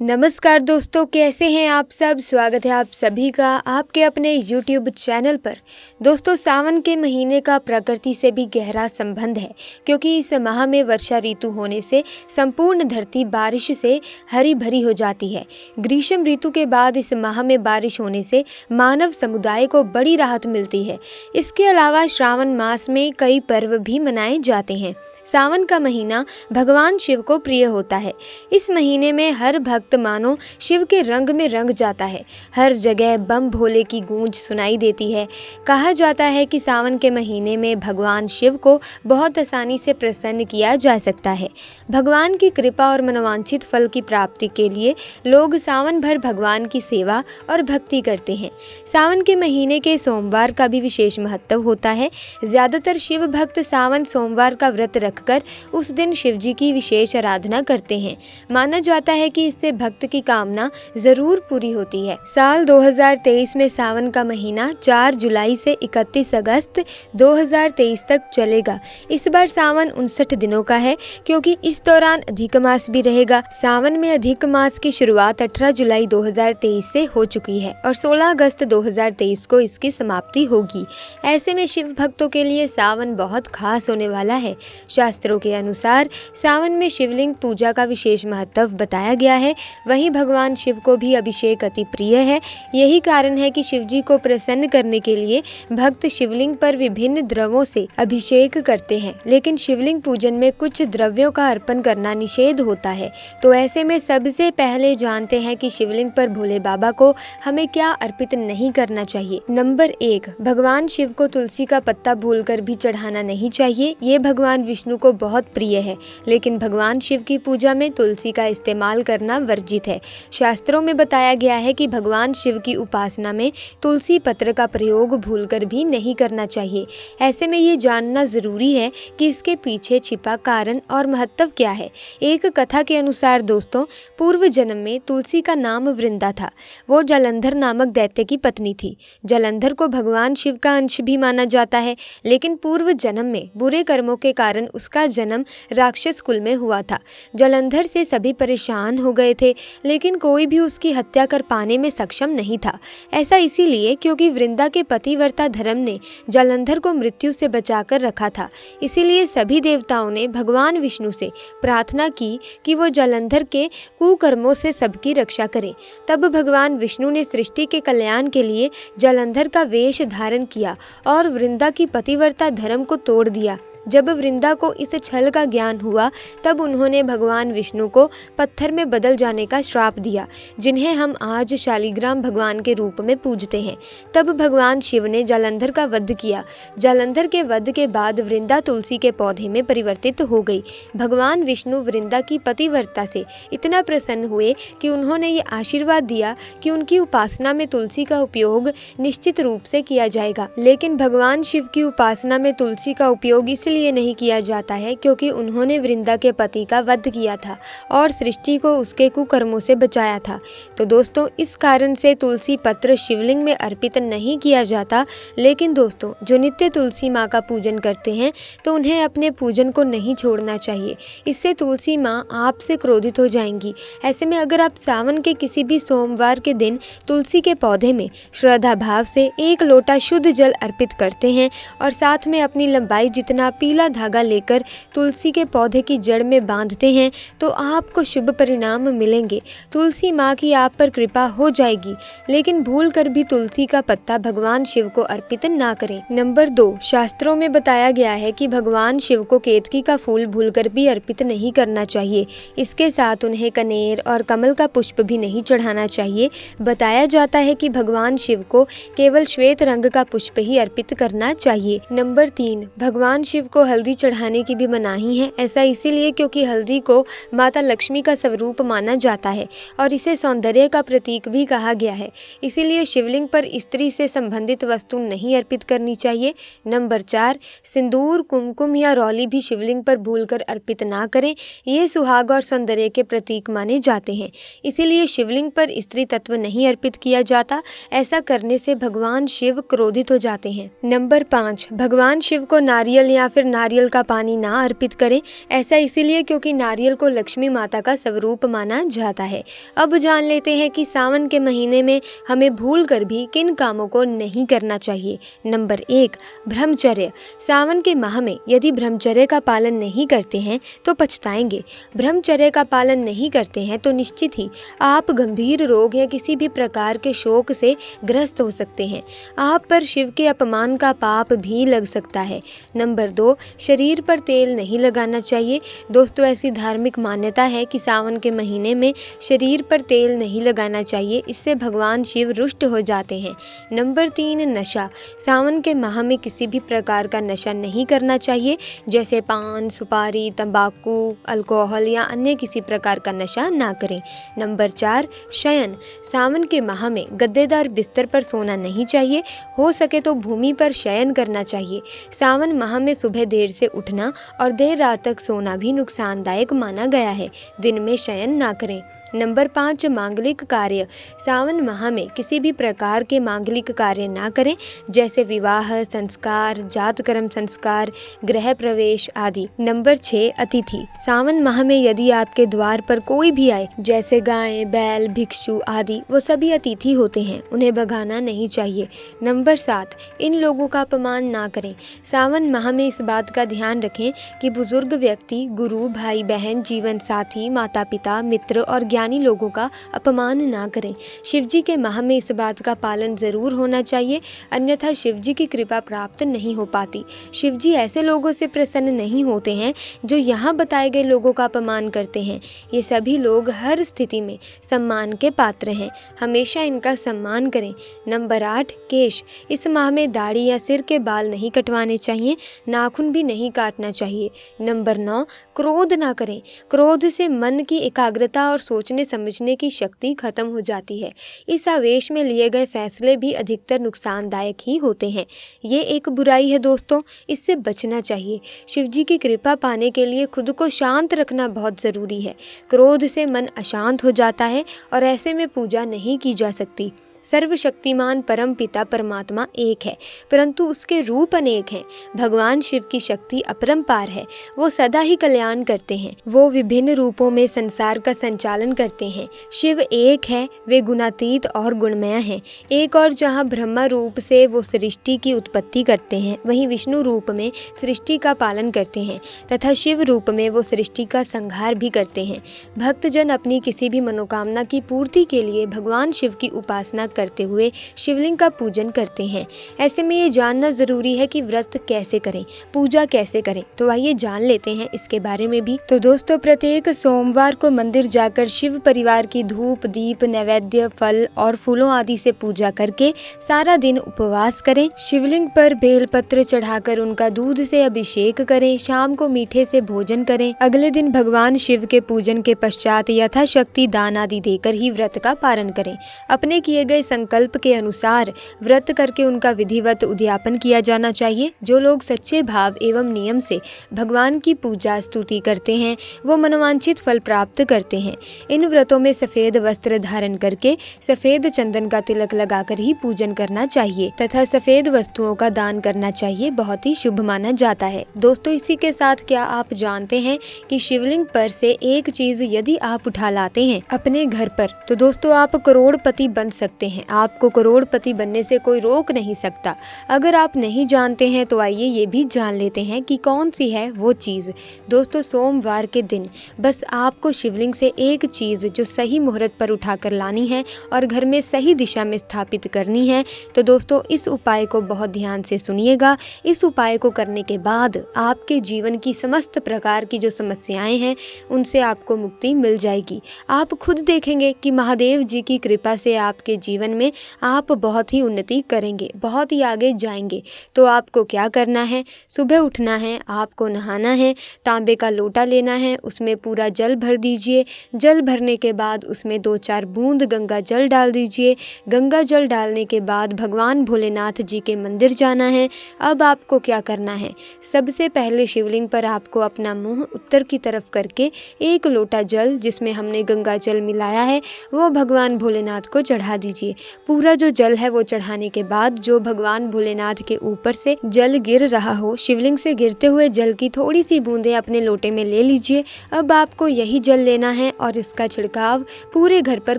नमस्कार दोस्तों, कैसे हैं आप सब। स्वागत है आप सभी का आपके अपने YouTube चैनल पर। दोस्तों, सावन के महीने का प्रकृति से भी गहरा संबंध है, क्योंकि इस माह में वर्षा ऋतु होने से संपूर्ण धरती बारिश से हरी भरी हो जाती है। ग्रीष्म ऋतु के बाद इस माह में बारिश होने से मानव समुदाय को बड़ी राहत मिलती है। इसके अलावा श्रावण मास में कई पर्व भी मनाए जाते हैं। सावन का महीना भगवान शिव को प्रिय होता है। इस महीने में हर भक्त मानो शिव के रंग में रंग जाता है। हर जगह बम भोले की गूंज सुनाई देती है। कहा जाता है कि सावन के महीने में भगवान शिव को बहुत आसानी से प्रसन्न किया जा सकता है। भगवान की कृपा और मनोवांछित फल की प्राप्ति के लिए लोग सावन भर भगवान की सेवा और भक्ति करते हैं। सावन के महीने के सोमवार का भी विशेष महत्व होता है। ज्यादातर शिव भक्त सावन सोमवार का व्रत कर उस दिन शिव जी की विशेष आराधना करते हैं। माना जाता है कि इससे भक्त की कामना जरूर पूरी होती है। साल 2023 में सावन का महीना 4 जुलाई से 31 अगस्त 2023 तक चलेगा। इस बार सावन 59 दिनों का है, क्योंकि इस दौरान अधिक मास भी रहेगा। सावन में अधिक मास की शुरुआत 18 जुलाई 2023 से हो चुकी है और 16 अगस्त 2023 को इसकी समाप्ति होगी। ऐसे में शिव भक्तों के लिए सावन बहुत खास होने वाला है। शास्त्रों के अनुसार सावन में शिवलिंग पूजा का विशेष महत्व बताया गया है। वहीं भगवान शिव को भी अभिषेक अति प्रिय है। यही कारण है कि शिव जी को प्रसन्न करने के लिए भक्त शिवलिंग पर विभिन्न द्रव्यों से अभिषेक करते हैं। लेकिन शिवलिंग पूजन में कुछ द्रव्यों का अर्पण करना निषेध होता है। तो ऐसे में सबसे पहले जानते हैं कि शिवलिंग पर भोले बाबा को हमें क्या अर्पित नहीं करना चाहिए। नंबर 1, भगवान शिव को तुलसी का पत्ता भूलकर भी चढ़ाना नहीं चाहिए। ये भगवान विष्णु को बहुत प्रिय है, लेकिन भगवान शिव की पूजा में तुलसी का इस्तेमाल करना वर्जित है। शास्त्रों में बताया गया है कि भगवान शिव की उपासना में तुलसी पत्र का प्रयोग भूलकर भी नहीं करना चाहिए। ऐसे में ये जानना जरूरी है कि इसके पीछे छिपा कारण और महत्व क्या है। एक कथा के अनुसार दोस्तों, पूर्व जन्म में तुलसी का नाम वृंदा था। वो जालंधर नामक दैत्य की पत्नी थी। जालंधर को भगवान शिव का अंश भी माना जाता है, लेकिन पूर्व जन्म में बुरे कर्मों के कारण उसका जन्म राक्षस कुल में हुआ था। जालंधर से सभी परेशान हो गए थे, लेकिन कोई भी उसकी हत्या कर पाने में सक्षम नहीं था। ऐसा इसीलिए क्योंकि वृंदा के पतिव्रता धर्म ने जालंधर को मृत्यु से बचाकर रखा था। इसीलिए सभी देवताओं ने भगवान विष्णु से प्रार्थना की कि वो जालंधर के कुकर्मों से सबकी रक्षा करें। तब भगवान विष्णु ने सृष्टि के कल्याण के लिए जालंधर का वेश धारण किया और वृंदा की पतिव्रता धर्म को तोड़ दिया। जब वृंदा को इस छल का ज्ञान हुआ, तब उन्होंने भगवान विष्णु को पत्थर में बदल जाने का श्राप दिया, जिन्हें हम आज शालिग्राम भगवान के रूप में पूजते हैं। तब भगवान शिव ने जालंधर का वध किया। जालंधर के वध के बाद वृंदा तुलसी के पौधे में परिवर्तित हो गई। भगवान विष्णु वृंदा की पतिव्रता से इतना प्रसन्न हुए कि उन्होंने ये आशीर्वाद दिया कि उनकी उपासना में तुलसी का उपयोग निश्चित रूप से किया जाएगा। लेकिन भगवान शिव की उपासना में तुलसी का उपयोग इसलिए नहीं किया जाता है क्योंकि उन्होंने वृंदा के पति का वध किया था और सृष्टि को उसके कुकर्मों से बचाया था। तो दोस्तों, इस कारण से तुलसी पत्र शिवलिंग में अर्पित नहीं किया जाता। लेकिन दोस्तों, जो नित्य तुलसी माँ का पूजन करते हैं तो उन्हें अपने पूजन को नहीं छोड़ना चाहिए। इससे तुलसी माँ आपसे क्रोधित हो जाएंगी। ऐसे में अगर आप सावन के किसी भी सोमवार के दिन तुलसी के पौधे में श्रद्धा भाव से 1 लोटा शुद्ध जल अर्पित करते हैं और साथ में अपनी लंबाई जितना पीला धागा लेकर तुलसी के पौधे की जड़ में बांधते हैं, तो आपको शुभ परिणाम मिलेंगे। तुलसी माँ की आप पर कृपा हो जाएगी। लेकिन भूल कर भी तुलसी का पत्ता भगवान शिव को अर्पित ना करें। नंबर 2, शास्त्रों में बताया गया है कि भगवान शिव को केतकी का फूल भूलकर भी अर्पित नहीं करना चाहिए। इसके साथ उन्हें कनेर और कमल का पुष्प भी नहीं चढ़ाना चाहिए। बताया जाता है कि भगवान शिव को केवल श्वेत रंग का पुष्प ही अर्पित करना चाहिए। नंबर 3, भगवान शिव को हल्दी चढ़ाने की भी मनाही है। ऐसा इसीलिए क्योंकि हल्दी को माता लक्ष्मी का स्वरूप माना जाता है और इसे सौंदर्य का प्रतीक भी कहा गया है। इसीलिए शिवलिंग पर स्त्री से संबंधित वस्तु नहीं अर्पित करनी चाहिए। नंबर 4, सिंदूर, कुमकुम या रौली भी शिवलिंग पर भूलकर अर्पित ना करें। ये सुहाग और सौंदर्य के प्रतीक माने जाते हैं। इसीलिए शिवलिंग पर स्त्री तत्व नहीं अर्पित किया जाता। ऐसा करने से भगवान शिव क्रोधित हो जाते हैं। नंबर 5, भगवान शिव को नारियल या फिर फिर नारियल का पानी ना अर्पित करें। ऐसा इसीलिए क्योंकि नारियल को लक्ष्मी माता का स्वरूप माना जाता है। अब जान लेते हैं कि सावन के महीने में हमें भूल कर भी किन कामों को नहीं करना चाहिए। नंबर 1, ब्रह्मचर्य। सावन के माह में यदि ब्रह्मचर्य का पालन नहीं करते हैं तो पछताएंगे। ब्रह्मचर्य का पालन नहीं करते हैं तो निश्चित ही आप गंभीर रोग या किसी भी प्रकार के शोक से ग्रस्त हो सकते हैं। आप पर शिव के अपमान का पाप भी लग सकता है। नंबर 2, शरीर पर तेल नहीं लगाना चाहिए। दोस्तों, ऐसी धार्मिक मान्यता है कि सावन के महीने में शरीर पर तेल नहीं लगाना चाहिए, इससे भगवान शिव रुष्ट हो जाते हैं। नंबर 3, नशा। सावन के माह में किसी भी प्रकार का नशा नहीं करना चाहिए, जैसे पान, सुपारी, तंबाकू, अल्कोहल या अन्य किसी प्रकार का नशा ना करें। नंबर 4, शयन। सावन के माह में गद्देदार बिस्तर पर सोना नहीं चाहिए, हो सके तो भूमि पर शयन करना चाहिए। सावन माह में सुबह देर से उठना और देर रात तक सोना भी नुकसानदायक माना गया है। दिन में शयन ना करें। नंबर 5, मांगलिक कार्य। सावन माह में किसी भी प्रकार के मांगलिक कार्य ना करें, जैसे विवाह संस्कार, जातकर्म संस्कार, गृह प्रवेश आदि। नंबर 6, अतिथि। सावन माह में यदि आपके द्वार पर कोई भी आए, जैसे गाय, बैल, भिक्षु आदि, वो सभी अतिथि होते हैं, उन्हें भगाना नहीं चाहिए। नंबर 7, इन लोगों का अपमान ना करें। सावन माह में इस बात का ध्यान रखें कि बुजुर्ग व्यक्ति, गुरु, भाई बहन, जीवन साथी, माता पिता, मित्र और ज्ञानी लोगों का अपमान ना करें। शिवजी के माह में इस बात का पालन जरूर होना चाहिए, अन्यथा शिवजी की कृपा प्राप्त नहीं हो पाती। शिवजी ऐसे लोगों से प्रसन्न नहीं होते हैं जो यहाँ बताए गए लोगों का अपमान करते हैं। ये सभी लोग हर स्थिति में सम्मान के पात्र हैं, हमेशा इनका सम्मान करें। नंबर 8, केश। इस माह में दाढ़ी या सिर के बाल नहीं कटवाने चाहिए, नाखून भी नहीं काटना चाहिए। नंबर 9, क्रोध ना करें। क्रोध से मन की एकाग्रता और सोचने समझने की शक्ति खत्म हो जाती है। इस आवेश में लिए गए फैसले भी अधिकतर नुकसानदायक ही होते हैं। ये एक बुराई है दोस्तों, इससे बचना चाहिए। शिवजी की कृपा पाने के लिए खुद को शांत रखना बहुत ज़रूरी है। क्रोध से मन अशांत हो जाता है और ऐसे में पूजा नहीं की जा सकती। सर्वशक्तिमान परम पिता परमात्मा एक है, परंतु उसके रूप अनेक हैं। भगवान शिव की शक्ति अपरंपार है, वो सदा ही कल्याण करते हैं। वो विभिन्न रूपों में संसार का संचालन करते हैं। शिव एक है, वे गुणातीत और गुणमय हैं। एक और जहाँ ब्रह्मा रूप से वो सृष्टि की उत्पत्ति करते हैं, वहीं विष्णु रूप में सृष्टि का पालन करते हैं तथा शिव रूप में वो सृष्टि का संहार भी करते हैं। भक्तजन अपनी किसी भी मनोकामना की पूर्ति के लिए भगवान शिव की उपासना करते हुए शिवलिंग का पूजन करते हैं। ऐसे में ये जानना जरूरी है कि व्रत कैसे करें, पूजा कैसे करें, तो आइए जान लेते हैं इसके बारे में भी। तो दोस्तों, प्रत्येक सोमवार को मंदिर जाकर शिव परिवार की धूप, दीप, नैवेद्य, फल और फूलों आदि से पूजा करके सारा दिन उपवास करें। शिवलिंग पर बेलपत्र चढ़ाकर उनका दूध से अभिषेक करें। शाम को मीठे से भोजन करें। अगले दिन भगवान शिव के पूजन के पश्चात यथाशक्ति दान आदि देकर ही व्रत का पालन करें। अपने किए गए संकल्प के अनुसार व्रत करके उनका विधिवत उद्यापन किया जाना चाहिए। जो लोग सच्चे भाव एवं नियम से भगवान की पूजा स्तुति करते हैं, वो मनोवांछित फल प्राप्त करते हैं। इन व्रतों में सफेद वस्त्र धारण करके सफेद चंदन का तिलक लगाकर ही पूजन करना चाहिए तथा सफेद वस्तुओं का दान करना चाहिए, बहुत ही शुभ माना जाता है। दोस्तों, इसी के साथ क्या आप जानते हैं कि शिवलिंग पर से एक चीज यदि आप उठा लाते हैं अपने घर पर, तो दोस्तों आप करोड़पति बन सकते हैं। आपको करोड़पति बनने से कोई रोक नहीं सकता। अगर आप नहीं जानते हैं तो आइए ये भी जान लेते हैं कि कौन सी है वो चीज़। दोस्तों, सोमवार के दिन बस आपको शिवलिंग से एक चीज़ जो सही मुहूर्त पर उठाकर लानी है और घर में सही दिशा में स्थापित करनी है। तो दोस्तों, इस उपाय को बहुत ध्यान से सुनिएगा। इस उपाय को करने के बाद आपके जीवन की समस्त प्रकार की जो समस्याएं हैं उनसे आपको मुक्ति मिल जाएगी। आप खुद देखेंगे कि महादेव जी की कृपा से आपके जीवन में आप बहुत ही उन्नति करेंगे, बहुत ही आगे जाएंगे। तो आपको क्या करना है? सुबह उठना है, आपको नहाना है, तांबे का लोटा लेना है, उसमें पूरा जल भर दीजिए। जल भरने के बाद उसमें 2-4 बूंद गंगा जल डाल दीजिए। गंगा जल डालने के बाद भगवान भोलेनाथ जी के मंदिर जाना है। अब आपको क्या करना है? सबसे पहले शिवलिंग पर आपको अपना मुंह उत्तर की तरफ करके एक लोटा जल जिसमें हमने गंगा जल मिलाया है वो भगवान भोलेनाथ को चढ़ा दीजिए। चाहिए। पूरा जो जल है वो चढ़ाने के बाद जो भगवान भोलेनाथ के ऊपर से जल गिर रहा हो, शिवलिंग से गिरते हुए जल की थोड़ी सी बूंदें अपने लोटे में ले लीजिए। अब आपको यही जल लेना है और इसका छिड़काव पूरे घर पर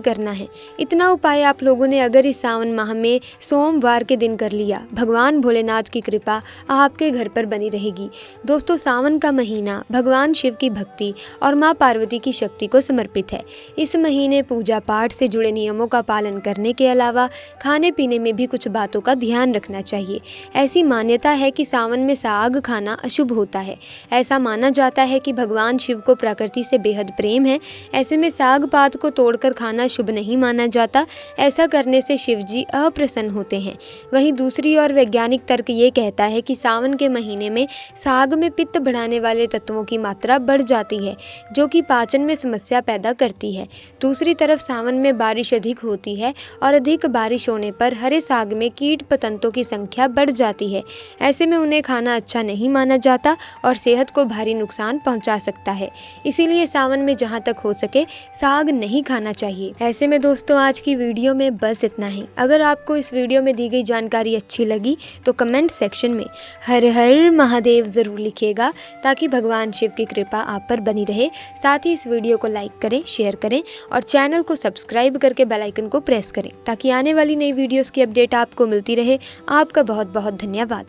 करना है। इतना उपाय आप लोगों ने अगर इस सावन माह में सोमवार के दिन कर लिया, भगवान भोलेनाथ की कृपा आपके घर पर बनी रहेगी। दोस्तों, सावन का महीना भगवान शिव की भक्ति और माँ पार्वती की शक्ति को समर्पित है। इस महीने पूजा पाठ से जुड़े नियमों का पालन करने के अलावा खाने पीने में भी कुछ बातों का ध्यान रखना चाहिए। ऐसी मान्यता है कि सावन में साग खाना अशुभ होता है। ऐसा माना जाता है कि भगवान शिव को प्रकृति से बेहद प्रेम है। ऐसे में साग पात को तोड़कर खाना शुभ नहीं माना जाता। ऐसा करने से शिव जी अप्रसन्न होते हैं। वहीं दूसरी ओर वैज्ञानिक तर्क ये कहता है कि सावन के महीने में साग में पित्त बढ़ाने वाले तत्वों की मात्रा बढ़ जाती है, जो कि पाचन में समस्या पैदा करती है। दूसरी तरफ सावन में बारिश अधिक होती है और अधिक बारिश होने पर हरे साग में कीट पतंगों की संख्या बढ़ जाती है। ऐसे में उन्हें खाना अच्छा नहीं माना जाता और सेहत को भारी नुकसान पहुंचा सकता है। इसीलिए सावन में जहां तक हो सके साग नहीं खाना चाहिए। ऐसे में दोस्तों, आज की वीडियो में बस इतना ही। अगर आपको इस वीडियो में दी गई जानकारी अच्छी लगी तो कमेंट सेक्शन में हर हर महादेव ज़रूर लिखिएगा, ताकि भगवान शिव की कृपा आप पर बनी रहे। साथ ही इस वीडियो को लाइक करें, शेयर करें और चैनल को सब्सक्राइब करके बेल आइकन को प्रेस करें, ताकि आने वाली नई वीडियोस की अपडेट आपको मिलती रहे। आपका बहुत बहुत धन्यवाद।